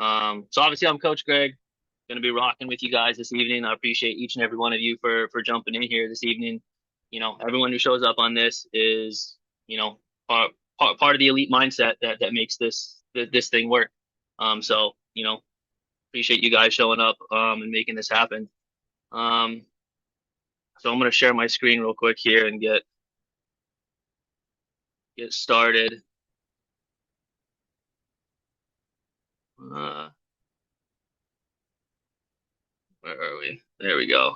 So obviously I'm Coach Greg, going to be rocking with you guys this evening. I appreciate each and every one of you for jumping in here this evening. Everyone who shows up on this is, part of the elite mindset that makes this thing work. So, appreciate you guys showing up and making this happen. Um, so I'm going to share my screen real quick here and get started. Uh, where are we? There we go.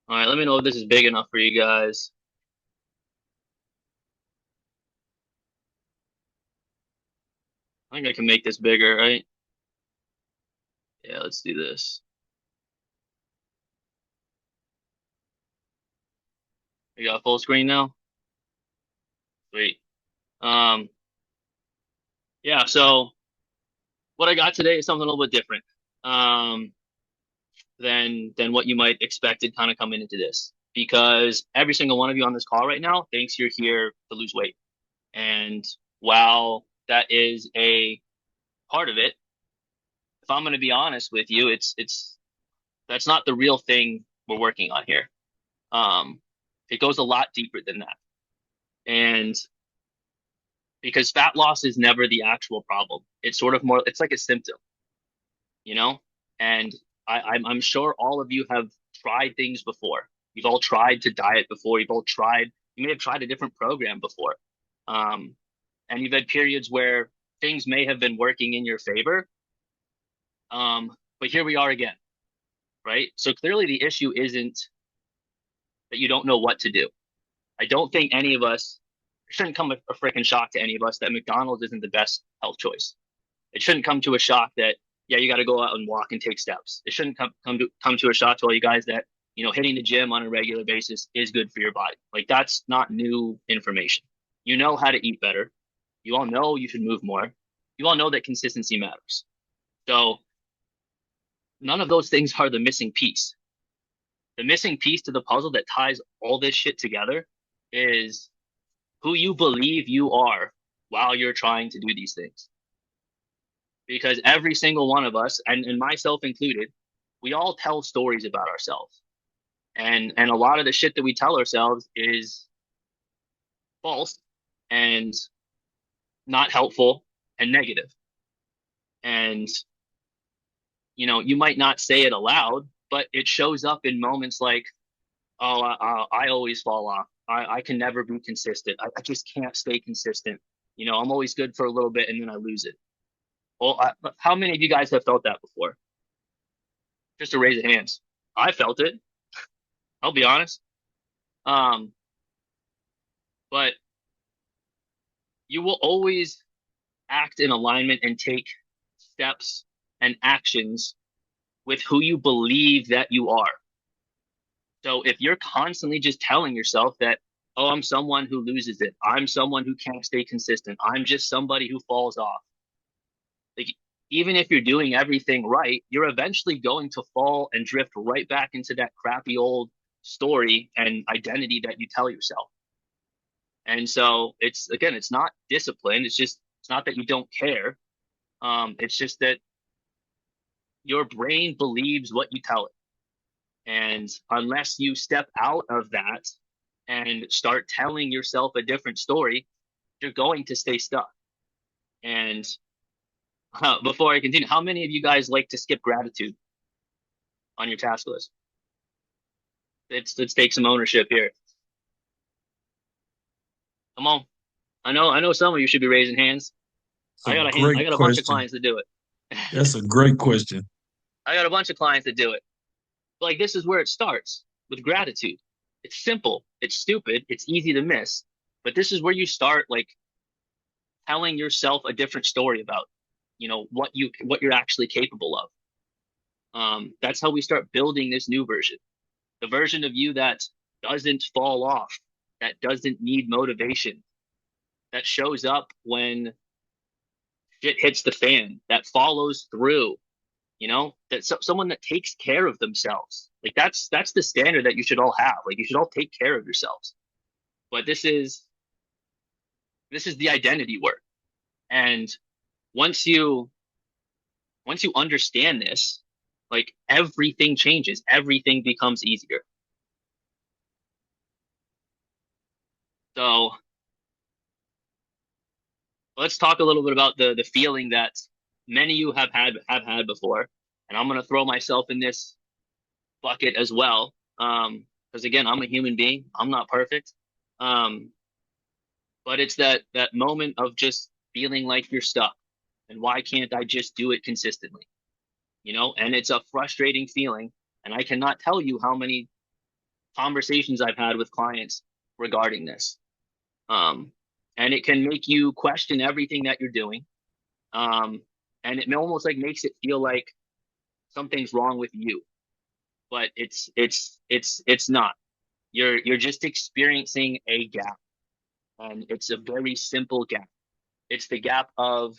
All right, let me know if this is big enough for you guys. I think I can make this bigger, right? Yeah, let's do this. You got full screen now? Sweet. Um, yeah, so what I got today is something a little bit different um, than what you might expected kind of coming into this. Because every single one of you on this call right now thinks you're here to lose weight. And while that is a part of it, if I'm going to be honest with you, it's that's not the real thing we're working on here. Um, it goes a lot deeper than that. And because fat loss is never the actual problem. It's sort of more, it's like a symptom, you know? And I'm sure all of you have tried things before. You've all tried to diet before. You may have tried a different program before. Um, and you've had periods where things may have been working in your favor. But here we are again, right? So clearly the issue isn't that you don't know what to do. I don't think any of us, it shouldn't come a freaking shock to any of us that McDonald's isn't the best health choice. It shouldn't come to a shock that, yeah, you got to go out and walk and take steps. It shouldn't come to a shock to all you guys that, hitting the gym on a regular basis is good for your body. Like that's not new information. You know how to eat better. You all know you should move more. You all know that consistency matters. So none of those things are the missing piece. The missing piece to the puzzle that ties all this shit together is who you believe you are while you're trying to do these things. Because every single one of us, and myself included, we all tell stories about ourselves. And a lot of the shit that we tell ourselves is false and not helpful and negative. And you might not say it aloud, but it shows up in moments like, oh, I always fall off. I can never be consistent. I just can't stay consistent. I'm always good for a little bit and then I lose it. Well, how many of you guys have felt that before? Just to raise your hands. I felt it. I'll be honest. Um, but you will always act in alignment and take steps and actions with who you believe that you are. So if you're constantly just telling yourself that, oh, I'm someone who loses it, I'm someone who can't stay consistent, I'm just somebody who falls off. Like, even if you're doing everything right, you're eventually going to fall and drift right back into that crappy old story and identity that you tell yourself. And so it's not discipline. It's not that you don't care. It's just that your brain believes what you tell it. And unless you step out of that and start telling yourself a different story, you're going to stay stuck. And before I continue, how many of you guys like to skip gratitude on your task list? Let's take some ownership here. Come on. I know some of you should be raising hands. It's a great I got a bunch of question. clients that do it. That's a great question. I got a bunch of clients that do it. But like this is where it starts with gratitude. It's simple, it's stupid, it's easy to miss, but this is where you start like telling yourself a different story about, what you're actually capable of. That's how we start building this new version, the version of you that doesn't fall off, that doesn't need motivation, that shows up when shit hits the fan, that follows through, someone that takes care of themselves. Like that's the standard that you should all have. Like you should all take care of yourselves. But this is the identity work. And once you understand this, like everything changes, everything becomes easier. So let's talk a little bit about the feeling that many of you have had before, and I'm gonna throw myself in this bucket as well. Because again, I'm a human being. I'm not perfect. Um, but it's that moment of just feeling like you're stuck, and why can't I just do it consistently? And it's a frustrating feeling, and I cannot tell you how many conversations I've had with clients regarding this. Um, and it can make you question everything that you're doing. Um, and it almost like makes it feel like something's wrong with you, but it's not. You're just experiencing a gap, and it's a very simple gap. It's the gap of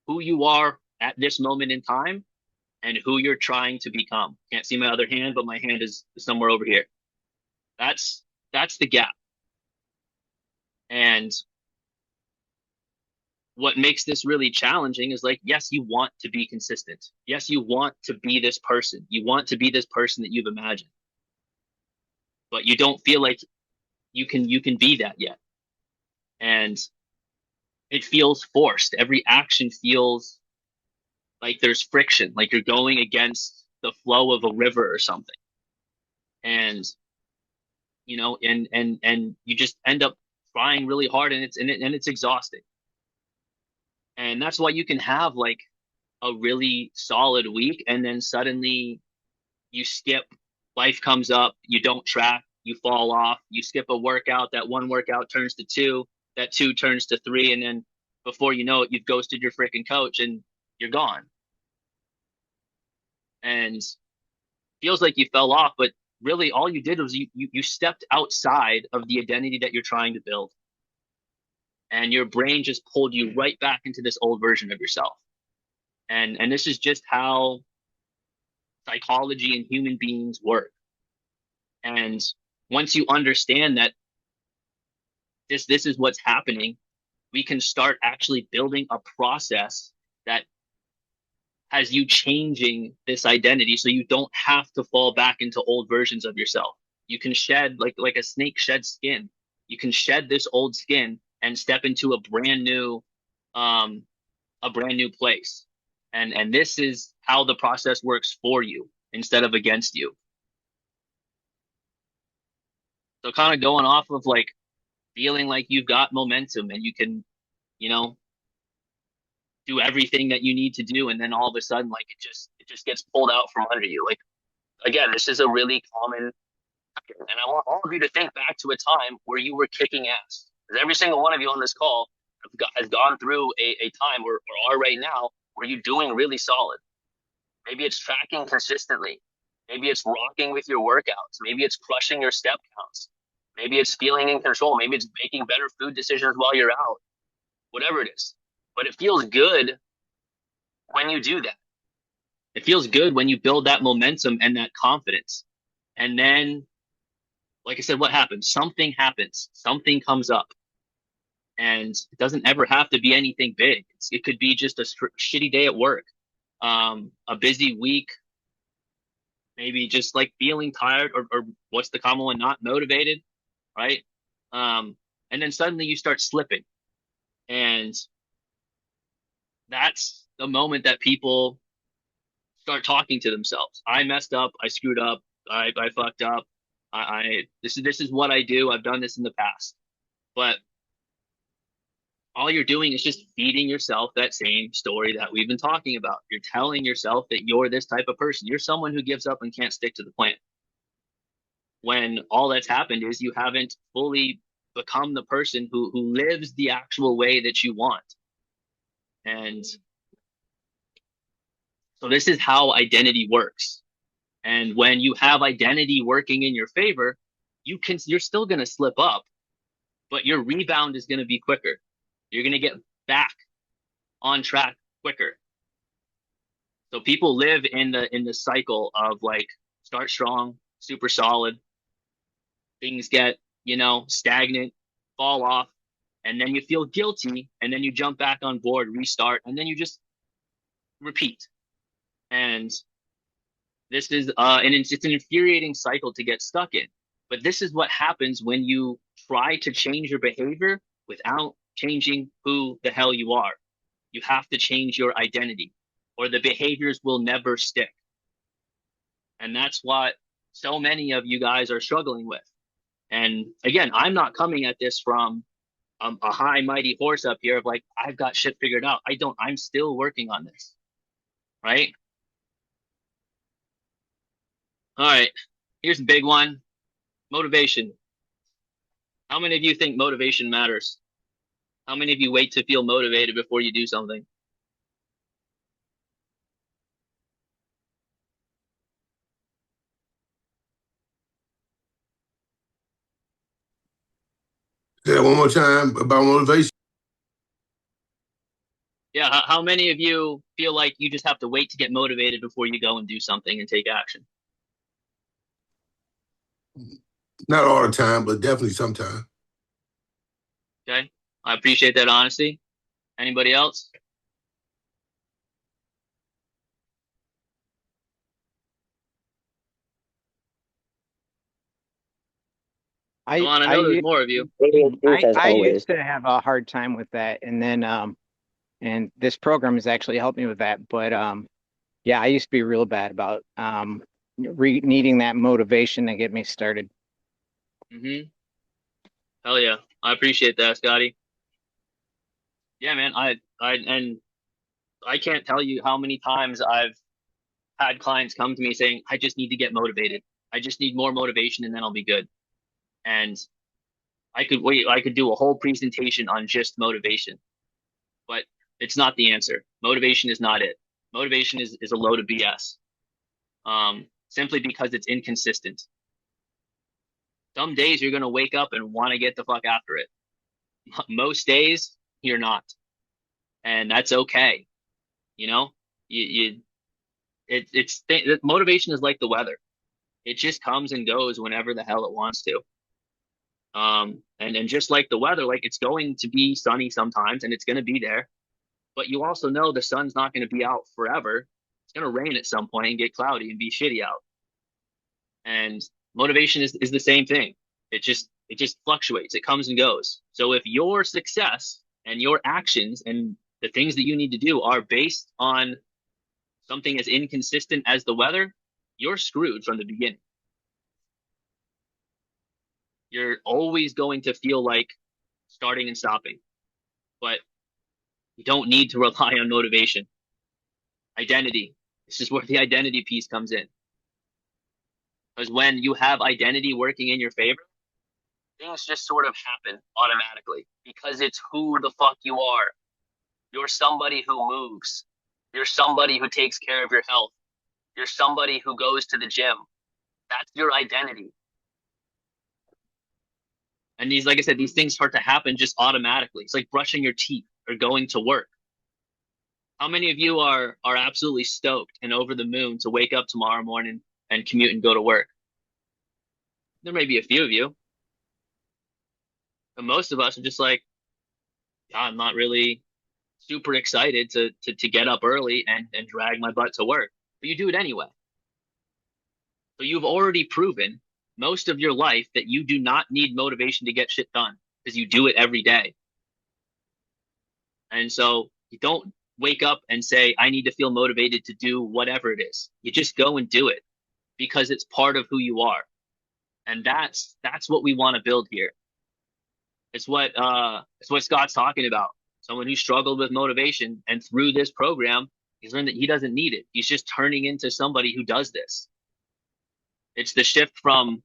who you are at this moment in time and who you're trying to become. Can't see my other hand, but my hand is somewhere over here. That's the gap. And what makes this really challenging is like, yes, you want to be consistent. Yes, you want to be this person. You want to be this person that you've imagined, but you don't feel like you can be that yet. And it feels forced. Every action feels like there's friction, like you're going against the flow of a river or something. And and you just end up trying really hard, and it's exhausting. And that's why you can have like a really solid week, and then suddenly you skip, life comes up, you don't track, you fall off, you skip a workout, that one workout turns to two, that two turns to three, and then before you know it, you've ghosted your freaking coach and you're gone. And feels like you fell off, but really all you did was you stepped outside of the identity that you're trying to build. And your brain just pulled you right back into this old version of yourself. And this is just how psychology and human beings work. And once you understand that this is what's happening, we can start actually building a process that has you changing this identity so you don't have to fall back into old versions of yourself. You can shed like a snake sheds skin. You can shed this old skin and step into um a brand new place. And this is how the process works for you instead of against you. So kind of going off of like feeling like you've got momentum and you can, you know, do everything that you need to do, and then all of a sudden like it just gets pulled out from under you. Like again, this is a really common pattern, and I want all of you to think back to a time where you were kicking ass. Because every single one of you on this call has gone through a time or are right now where you're doing really solid. Maybe it's tracking consistently. Maybe it's rocking with your workouts. Maybe it's crushing your step counts. Maybe it's feeling in control. Maybe it's making better food decisions while you're out. Whatever it is. But it feels good when you do that. It feels good when you build that momentum and that confidence. And then, like I said, what happens? Something happens. Something comes up. And it doesn't ever have to be anything big. It could be just a shitty day at work, a busy week, maybe just like feeling tired, or what's the common one, not motivated, right? And then suddenly you start slipping. And that's the moment that people start talking to themselves. I messed up. I screwed up. I fucked up. This is what I do. I've done this in the past. But all you're doing is just feeding yourself that same story that we've been talking about. You're telling yourself that you're this type of person. You're someone who gives up and can't stick to the plan. When all that's happened is you haven't fully become the person who lives the actual way that you want. And so this is how identity works. And when you have identity working in your favor, you're still going to slip up, but your rebound is going to be quicker. You're going to get back on track quicker. So people live in the cycle of like start strong, super solid, things get, stagnant, fall off, and then you feel guilty, and then you jump back on board, restart, and then you just repeat. And this is and it's an infuriating cycle to get stuck in. But this is what happens when you try to change your behavior without changing who the hell you are. You have to change your identity, or the behaviors will never stick. And that's what so many of you guys are struggling with. And again, I'm not coming at this from a high, mighty horse up here of like, I've got shit figured out. I don't. I'm still working on this. Right? All right. Here's a big one. Motivation. How many of you think motivation matters? How many of you wait to feel motivated before you do something? Yeah, one more time about motivation. Yeah, how many of you feel like you just have to wait to get motivated before you go and do something and take action? Not all the time, but definitely sometime. Okay. I appreciate that honesty. Anybody else? Come on, I know there's more of you. I used to have a hard time with that, and then and this program has actually helped me with that. But yeah, I used to be real bad about needing that motivation to get me started. Hell yeah, I appreciate that, Scotty. Yeah, man, I can't tell you how many times I've had clients come to me saying, I just need to get motivated. I just need more motivation and then I'll be good. And I could do a whole presentation on just motivation, but it's not the answer. Motivation is not it. Motivation is a load of BS. Simply because it's inconsistent. Some days you're going to wake up and want to get the fuck after it. Most days you're not. And that's okay. You know, motivation is like the weather. It just comes and goes whenever the hell it wants to. And just like the weather, like it's going to be sunny sometimes and it's going to be there, but you also know the sun's not going to be out forever. It's going to rain at some point and get cloudy and be shitty out. And motivation is the same thing. It just fluctuates. It comes and goes. So if your success and your actions and the things that you need to do are based on something as inconsistent as the weather, you're screwed from the beginning. You're always going to feel like starting and stopping, but you don't need to rely on motivation. Identity. This is where the identity piece comes in. Because when you have identity working in your favor, things just sort of happen automatically because it's who the fuck you are. You're somebody who moves. You're somebody who takes care of your health. You're somebody who goes to the gym. That's your identity. And these, like I said, these things start to happen just automatically. It's like brushing your teeth or going to work. How many of you are absolutely stoked and over the moon to wake up tomorrow morning and commute and go to work? There may be a few of you. But most of us are just like, yeah, I'm not really super excited to get up early and drag my butt to work. But you do it anyway. So you've already proven most of your life that you do not need motivation to get shit done because you do it every day. And so you don't wake up and say, I need to feel motivated to do whatever it is. You just go and do it because it's part of who you are. And that's what we want to build here. It's what Scott's talking about. Someone who struggled with motivation, and through this program, he's learned that he doesn't need it. He's just turning into somebody who does this. It's the shift from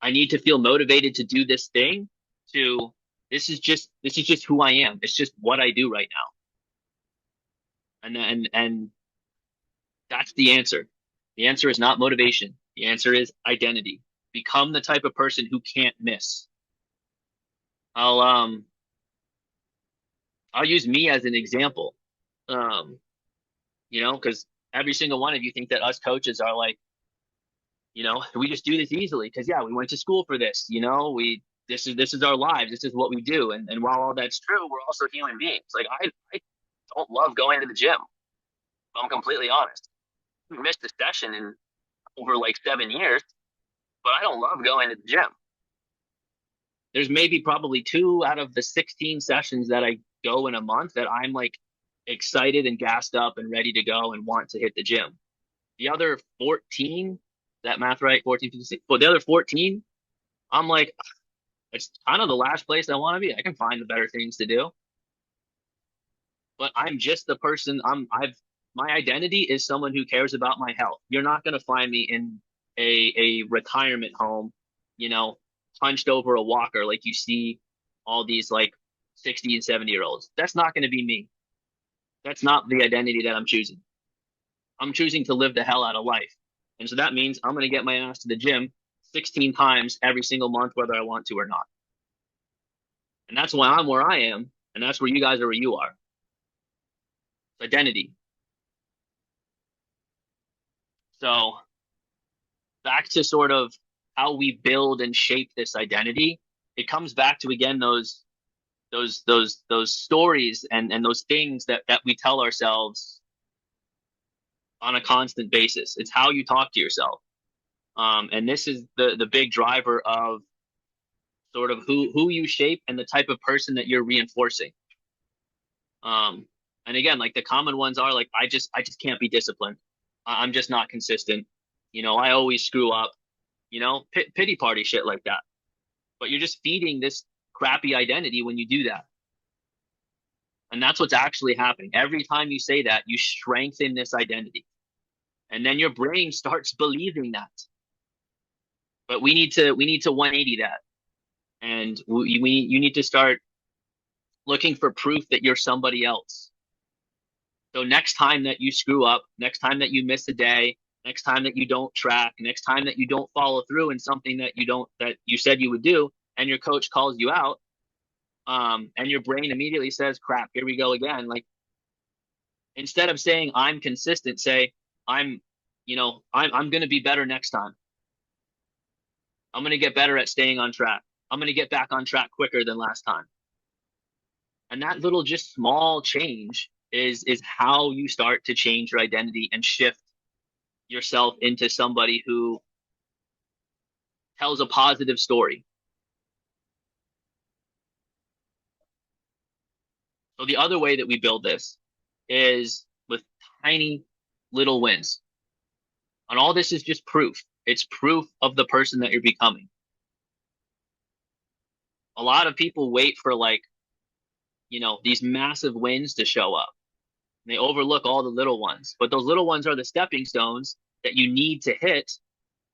I need to feel motivated to do this thing to this is just who I am. It's just what I do right now. And that's the answer. The answer is not motivation. The answer is identity. Become the type of person who can't miss. I'll use me as an example. You know, because every single one of you think that us coaches are like, you know, we just do this easily because yeah, we went to school for this. You know, we this is our lives. This is what we do. And while all that's true, we're also human beings. Like I don't love going to the gym. If I'm completely honest. I missed a session in over like 7 years, but I don't love going to the gym. There's maybe probably 2 out of the 16 sessions that I go in a month that I'm like excited and gassed up and ready to go and want to hit the gym. The other 14, that math right? 14, 15, but the other 14, I'm like, it's kind of the last place I want to be. I can find the better things to do. But I'm just the person my identity is someone who cares about my health. You're not going to find me in a retirement home, hunched over a walker like you see all these like 60 and 70-year-olds. That's not going to be me. That's not the identity that I'm choosing. I'm choosing to live the hell out of life. And so that means I'm going to get my ass to the gym 16 times every single month, whether I want to or not. And that's why I'm where I am. And that's where you guys are where you are. It's identity. So back to sort of how we build and shape this identity, it comes back to, again, those stories and those things that we tell ourselves on a constant basis. It's how you talk to yourself. And this is the big driver of sort of who you shape and the type of person that you're reinforcing. And again, like the common ones are like, I just can't be disciplined. I'm just not consistent. I always screw up, pity party shit like that. But you're just feeding this crappy identity when you do that. And that's what's actually happening. Every time you say that, you strengthen this identity. And then your brain starts believing that. But we need to 180 that. And you need to start looking for proof that you're somebody else. So next time that you screw up, next time that you miss a day, next time that you don't track, next time that you don't follow through in something that you said you would do, and your coach calls you out, and your brain immediately says, crap, here we go again. Like, instead of saying I'm consistent, say I'm going to be better next time. I'm going to get better at staying on track. I'm going to get back on track quicker than last time. And that little just small change is how you start to change your identity and shift yourself into somebody who tells a positive story. So the other way that we build this is with tiny little wins. And all this is just proof. It's proof of the person that you're becoming. A lot of people wait for these massive wins to show up. And they overlook all the little ones. But those little ones are the stepping stones that you need to hit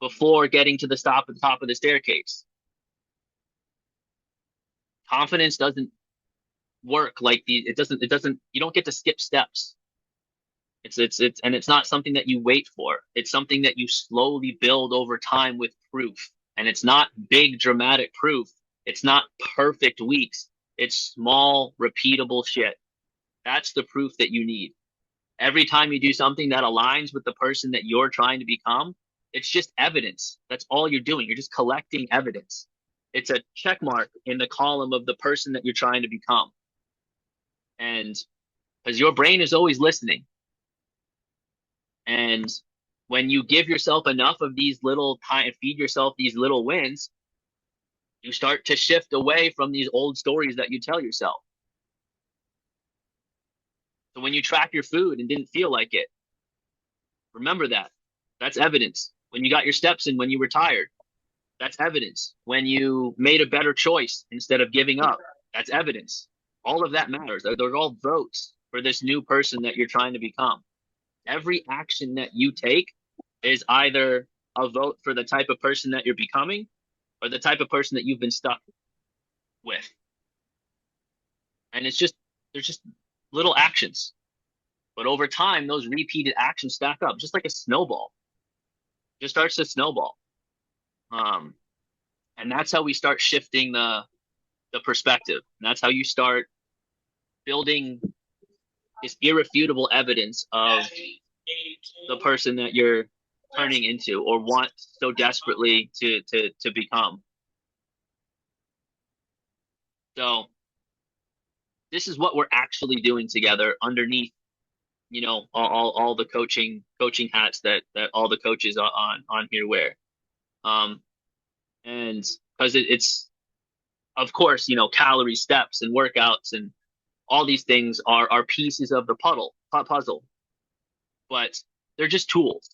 before getting to the top of the staircase. Confidence doesn't work like it doesn't you don't get to skip steps. It's not something that you wait for. It's something that you slowly build over time with proof. And it's not big dramatic proof. It's not perfect weeks. It's small, repeatable shit. That's the proof that you need. Every time you do something that aligns with the person that you're trying to become, it's just evidence. That's all you're doing. You're just collecting evidence. It's a check mark in the column of the person that you're trying to become. And because your brain is always listening. And when you give yourself enough of these little time, feed yourself these little wins, you start to shift away from these old stories that you tell yourself. So when you track your food and didn't feel like it, remember that. That's evidence. When you got your steps in when you were tired, that's evidence. When you made a better choice instead of giving up, that's evidence. All of that matters. They're all votes for this new person that you're trying to become. Every action that you take is either a vote for the type of person that you're becoming or the type of person that you've been stuck with. And there's just little actions. But over time, those repeated actions stack up, just like a snowball. It just starts to snowball. And that's how we start shifting the perspective. And that's how you start building this irrefutable evidence of the person that you're turning into or want so desperately to become. So this is what we're actually doing together underneath, all the coaching hats that all the coaches on here wear. And because it's, of course, calorie steps and workouts and all these things are pieces of the puzzle, but they're just tools.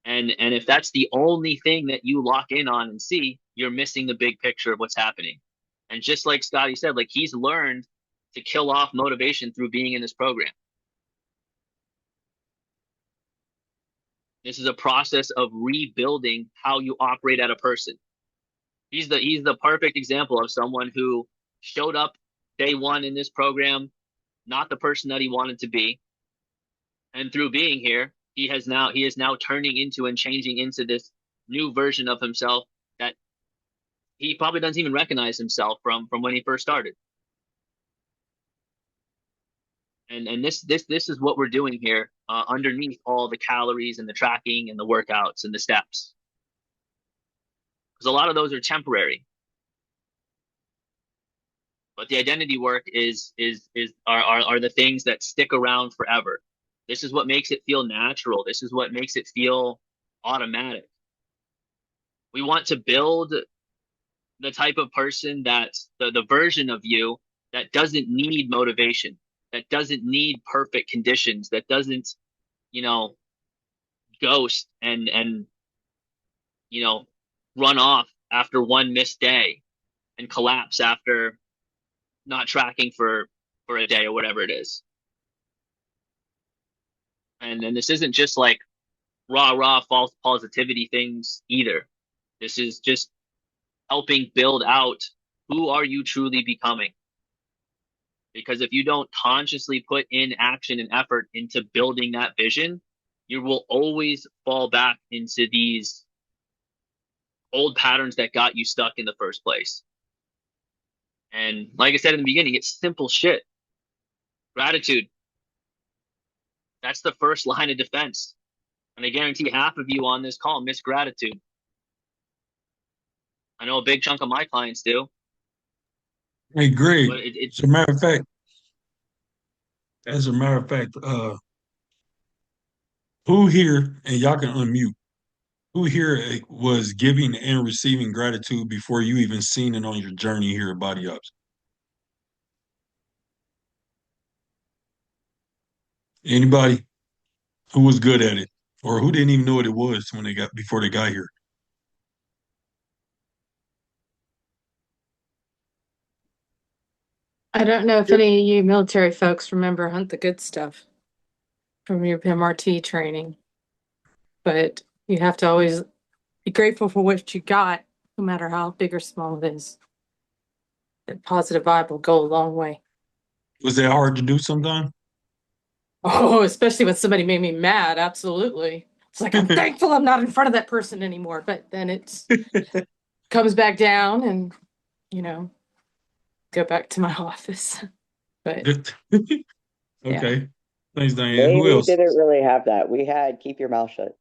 And if that's the only thing that you lock in on and see, you're missing the big picture of what's happening. And just like Scotty said, like, he's learned to kill off motivation through being in this program. This is a process of rebuilding how you operate at a person. He's the perfect example of someone who showed up day one in this program, not the person that he wanted to be. And through being here, he is now turning into and changing into this new version of himself that he probably doesn't even recognize himself from when he first started. And this is what we're doing here underneath all the calories and the tracking and the workouts and the steps. Because a lot of those are temporary. But the identity work are the things that stick around forever. This is what makes it feel natural. This is what makes it feel automatic. We want to build the type of person that the version of you that doesn't need motivation, that doesn't need perfect conditions, that doesn't, ghost and run off after one missed day and collapse after not tracking for a day or whatever it is. And this isn't just like rah false positivity things either. This is just helping build out who are you truly becoming. Because if you don't consciously put in action and effort into building that vision, you will always fall back into these old patterns that got you stuck in the first place. And like I said in the beginning, it's simple shit. Gratitude. That's the first line of defense. And I guarantee half of you on this call miss gratitude. I know a big chunk of my clients do. Hey, Greg, But as a matter of fact, who here, and y'all can unmute, who here was giving and receiving gratitude before you even seen it on your journey here at Body Ops? Anybody who was good at it or who didn't even know what it was before they got here? I don't know if any of you military folks remember Hunt the Good Stuff from your MRT training, but you have to always be grateful for what you got, no matter how big or small it is. That positive vibe will go a long way. Was that hard to do sometimes? Oh, especially when somebody made me mad. Absolutely. It's like, I'm thankful I'm not in front of that person anymore, but then it comes back down and, go back to my office. But Okay. yeah. Thanks, Diane. Who Navy else? didn't really have that. We had keep your mouth shut.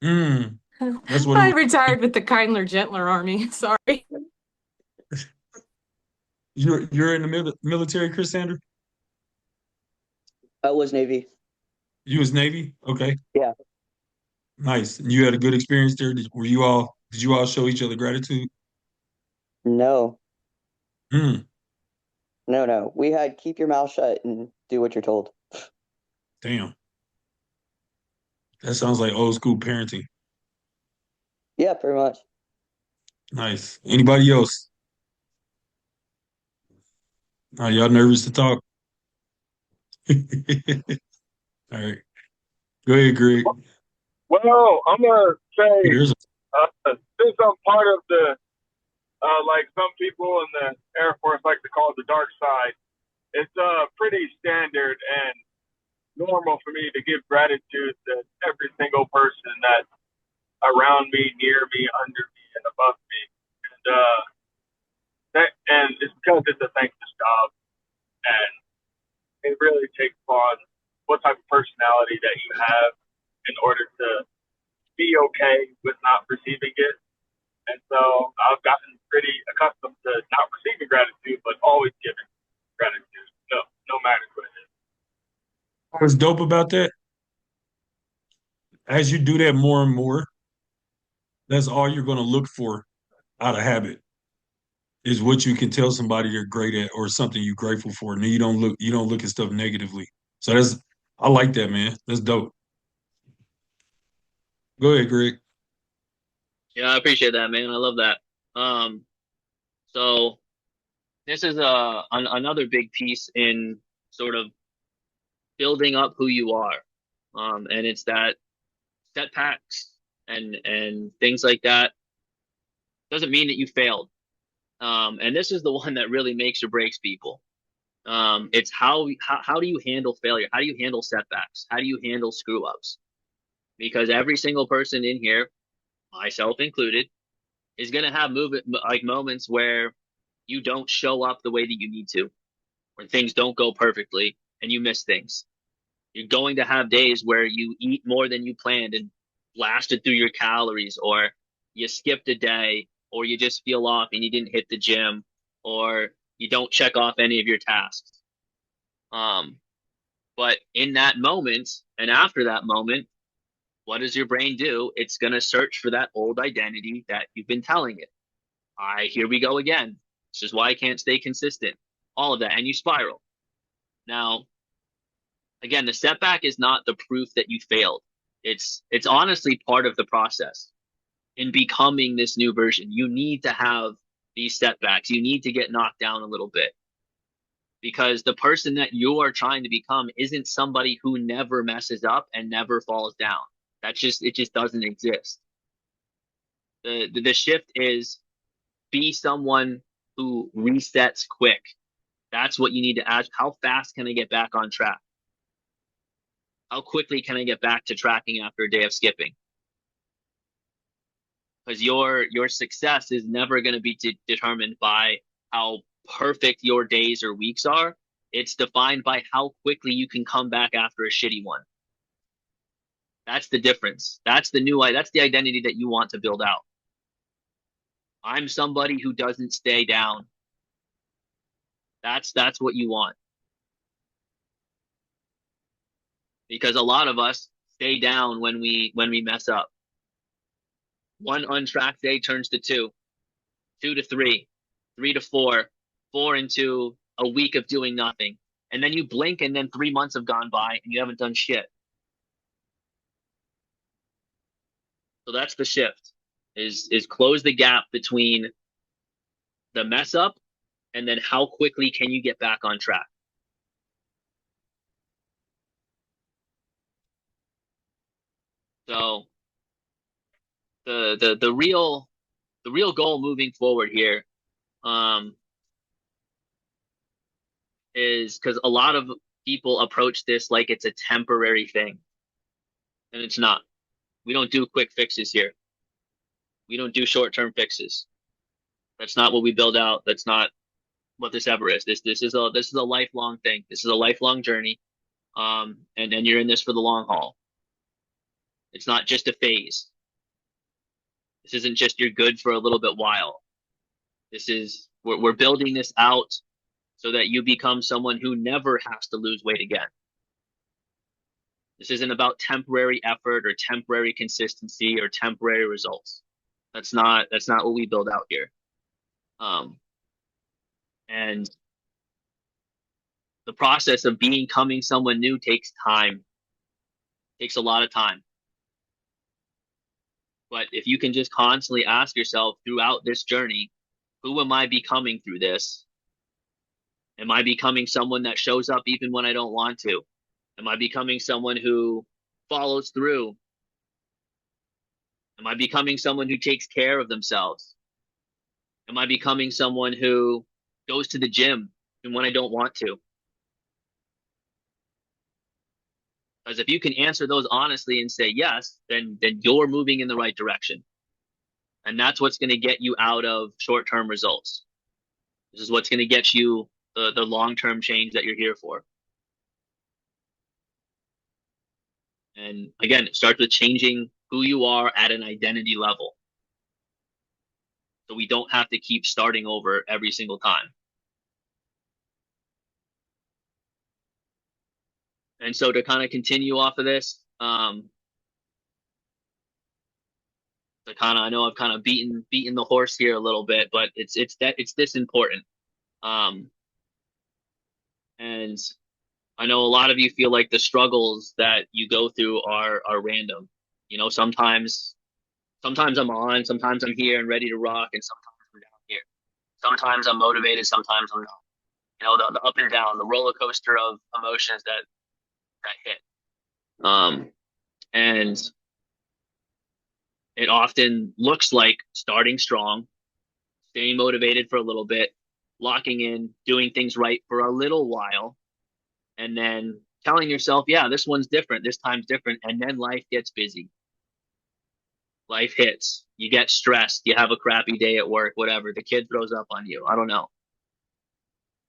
That's what it I was. retired with the kindler, gentler army. Sorry. You're in the military, Chris Sander? I was Navy. You was Navy? Okay. Yeah. Nice. You had a good experience there. Did you all show each other gratitude? No. Hmm. No. We had keep your mouth shut and do what you're told. Damn. That sounds like old school parenting. Yeah, pretty much. Nice. Anybody else? Are y'all nervous to talk? All right. Go ahead, Greg. Well, I'm gonna say Here's since I'm part of the like some people in the Air Force like to call it the dark side, it's pretty standard and normal for me to give gratitude to every single person that's around me, near me, under me, and above me, and it's because it's a thankless job, and it really takes on what type of personality that you have in order to be okay with not receiving it. And so I've gotten pretty accustomed to not receiving gratitude, but always giving gratitude. No matter what it is. What's dope about that? As you do that more and more, that's all you're going to look for out of habit is what you can tell somebody they're great at or something you're grateful for. And then you don't look at stuff negatively. So I like that, man. That's dope. Go ahead, Greg. Yeah, I appreciate that, man. I love that. So this is another big piece in sort of building up who you are. And it's that setbacks and things like that doesn't mean that you failed. And this is the one that really makes or breaks people. It's how do you handle failure? How do you handle setbacks? How do you handle screw ups? Because every single person in here, myself included, is going to have moments where you don't show up the way that you need to, where things don't go perfectly and you miss things. You're going to have days where you eat more than you planned and blasted through your calories, or you skipped a day, or you just feel off and you didn't hit the gym, or you don't check off any of your tasks. But in that moment and after that moment, what does your brain do? It's going to search for that old identity that you've been telling it. Here we go again. This is why I can't stay consistent. All of that. And you spiral. Now, again, the setback is not the proof that you failed. It's honestly part of the process. In becoming this new version, you need to have these setbacks. You need to get knocked down a little bit. Because the person that you are trying to become isn't somebody who never messes up and never falls down. It just doesn't exist. The shift is be someone who resets quick. That's what you need to ask. How fast can I get back on track? How quickly can I get back to tracking after a day of skipping? Because your success is never going to be determined by how perfect your days or weeks are. It's defined by how quickly you can come back after a shitty one. That's the difference. That's the identity that you want to build out. I'm somebody who doesn't stay down. That's what you want. Because a lot of us stay down when we mess up. One untracked day turns to 2, 2 to 3, 3 to 4, 4 into a week of doing nothing. And then you blink and then 3 months have gone by and you haven't done shit. So that's the shift, is close the gap between the mess up and then how quickly can you get back on track. So the real goal moving forward here is, because a lot of people approach this like it's a temporary thing, and it's not. We don't do quick fixes here. We don't do short-term fixes. That's not what we build out. That's not what this ever is. This is a lifelong thing. This is a lifelong journey. And you're in this for the long haul. It's not just a phase. This isn't just you're good for a little bit while. We're building this out so that you become someone who never has to lose weight again. This isn't about temporary effort or temporary consistency or temporary results. That's not what we build out here. And the process of becoming someone new takes time. Takes a lot of time. But if you can just constantly ask yourself throughout this journey, who am I becoming through this? Am I becoming someone that shows up even when I don't want to? Am I becoming someone who follows through? Am I becoming someone who takes care of themselves? Am I becoming someone who goes to the gym even when I don't want to? Because if you can answer those honestly and say yes, then you're moving in the right direction. And that's what's going to get you out of short-term results. This is what's going to get you the long-term change that you're here for. And again, it starts with changing who you are at an identity level. so we don't have to keep starting over every single time. And so to kind of continue off of this, I know I've kind of beaten the horse here a little bit, but it's this important. And I know a lot of you feel like the struggles that you go through are random. You know, sometimes I'm on, sometimes I'm here and ready to rock, and sometimes I'm down here. Sometimes I'm motivated, sometimes I'm not. You know, the up and down, the roller coaster of emotions that hit. And it often looks like starting strong, staying motivated for a little bit, locking in, doing things right for a little while, and then telling yourself, yeah, this one's different, this time's different, and then life gets busy. Life hits. You get stressed. You have a crappy day at work, whatever. The kid throws up on you. I don't know.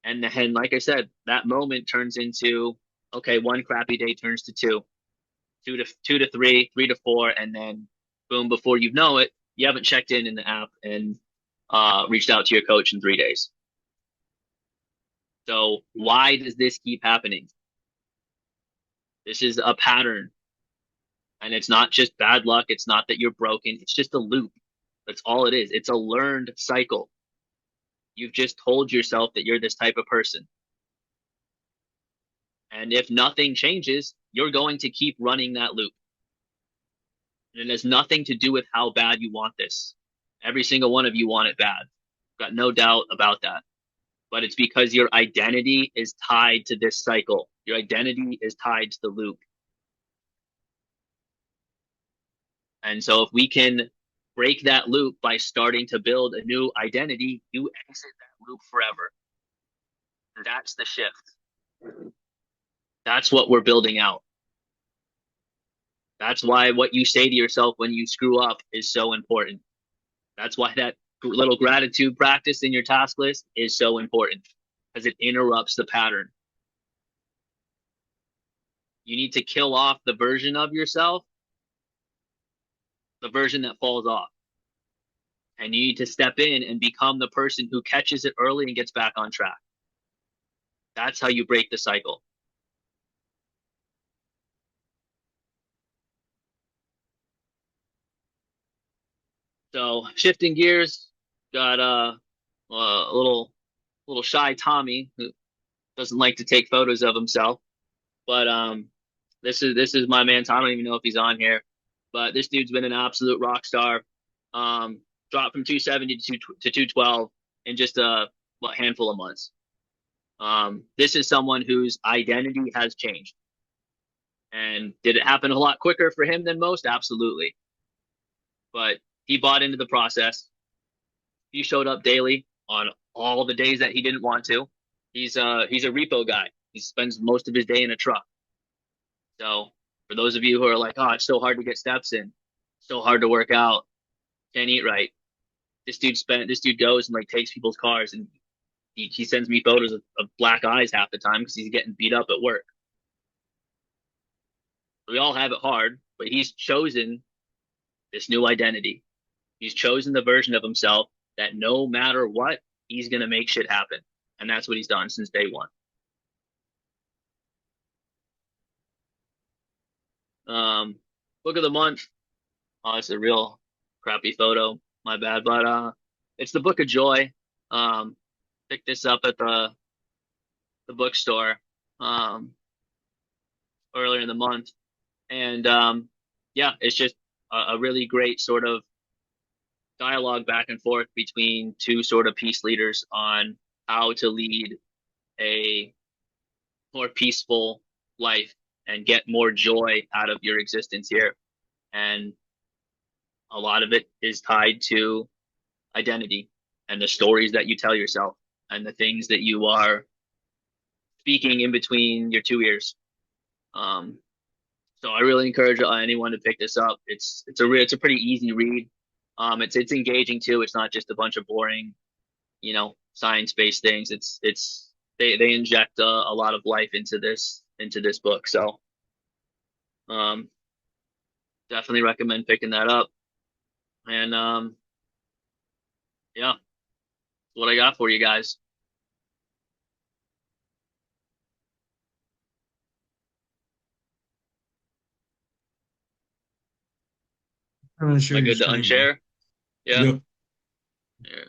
And then, like I said, that moment turns into, okay, one crappy day turns to two to three, 3 to 4, and then boom, before you know it, you haven't checked in the app and reached out to your coach in 3 days. So why does this keep happening? This is a pattern. And it's not just bad luck. It's not that you're broken. It's just a loop. That's all it is. It's a learned cycle. You've just told yourself that you're this type of person. And if nothing changes, you're going to keep running that loop. And it has nothing to do with how bad you want this. Every single one of you want it bad. Got no doubt about that. But it's because your identity is tied to this cycle. Your identity is tied to the loop. And so if we can break that loop by starting to build a new identity, you exit that loop forever. And that's the shift. That's what we're building out. That's why what you say to yourself when you screw up is so important. That's why that little gratitude practice in your task list is so important, because it interrupts the pattern. You need to kill off the version of yourself, the version that falls off. And you need to step in and become the person who catches it early and gets back on track. That's how you break the cycle. So shifting gears, got a little shy Tommy who doesn't like to take photos of himself, but this is my man. I don't even know if he's on here, but this dude's been an absolute rock star. Dropped from 270 to 212 in just a handful of months. This is someone whose identity has changed. And did it happen a lot quicker for him than most? Absolutely. But he bought into the process. He showed up daily on all the days that he didn't want to. He's a repo guy. He spends most of his day in a truck. So for those of you who are like, oh, it's so hard to get steps in, so hard to work out, can't eat right. This dude goes and like takes people's cars, and he sends me photos of black eyes half the time because he's getting beat up at work. We all have it hard, but he's chosen this new identity. He's chosen the version of himself that no matter what, he's going to make shit happen. And that's what he's done since day one. Book of the month. Oh, it's a real crappy photo. My bad. But it's the Book of Joy. Picked this up at the bookstore earlier in the month. And yeah, it's just a really great sort of dialogue back and forth between two sort of peace leaders on how to lead a more peaceful life and get more joy out of your existence here. And a lot of it is tied to identity and the stories that you tell yourself and the things that you are speaking in between your two ears. So I really encourage anyone to pick this up. It's a pretty easy read. It's engaging too. It's not just a bunch of boring, science-based things. They inject a lot of life into this book. So, definitely recommend picking that up. And Yeah, that's what I got for you guys. I'm gonna share Am I your good to screen, bro. unshare? Yeah. Yep. Yeah.